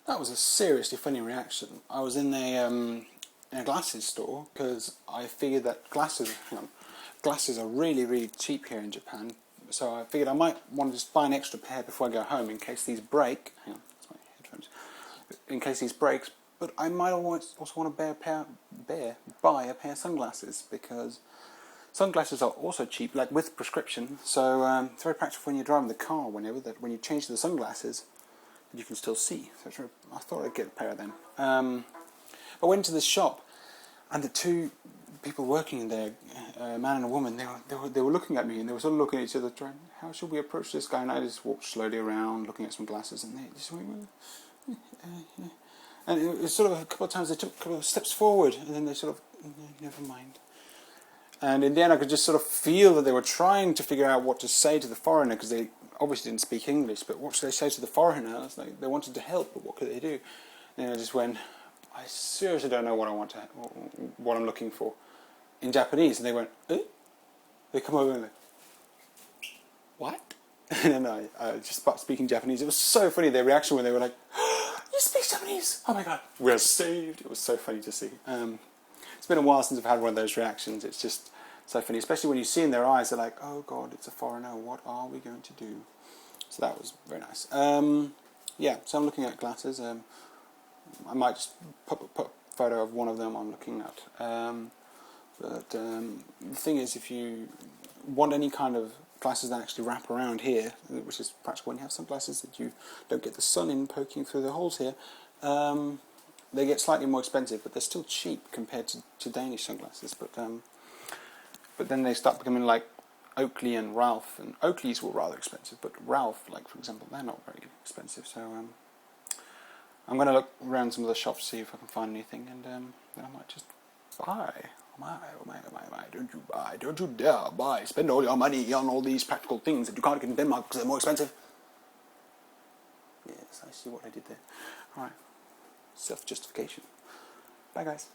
That was a seriously funny reaction. I was in a glasses store because I figured that glasses are really, really cheap here in Japan. So I figured I might want to just buy an extra pair before I go home in case these break. Hang on, that's my headphones. In case these breaks, but I might also want to buy a pair of sunglasses because sunglasses are also cheap, like with prescription. So it's very practical when you're driving the car. When you change to the sunglasses, you can still see. So I thought I'd get a pair of them. I went to this shop, and the two people working in there, a man and a woman, they were looking at me, and they were sort of looking at each other, trying, how should we approach this guy? And I just walked slowly around, looking at some glasses, and they just went, and it was sort of a couple of times they took a couple of steps forward, and then they sort of, never mind. And in the end, I could just sort of feel that they were trying to figure out what to say to the foreigner, because they obviously didn't speak English, but what should they say to the foreigner? It's like they wanted to help, but what could they do? And I just went, I seriously don't know what I'm looking for in Japanese. And they went, eh? They come over and like, what? And then I just started speaking Japanese. It was so funny, their reaction when they were like, you speak Japanese? Oh my god, we're saved. It was so funny to see. It's been a while since I've had one of those reactions. It's just so funny, especially when you see in their eyes, they're like, oh god, it's a foreigner, what are we going to do? So that was very nice. Yeah, so I'm looking at glasses. I might just put a photo of one of them I'm looking at. But the thing is, if you want any kind of glasses that actually wrap around here, which is practical when you have sunglasses that you don't get the sun in poking through the holes here, they get slightly more expensive, but they're still cheap compared to Danish sunglasses. But then they start becoming like Oakley and Ralph, and Oakley's were rather expensive, but Ralph, like for example, they're not very expensive. So I'm going to look around some of the shops to see if I can find anything, and then I might just buy. Oh my, don't you dare buy, spend all your money on all these practical things that you can't get in Denmark because they're more expensive. Yes, I see what I did there. Alright, self-justification. Bye guys.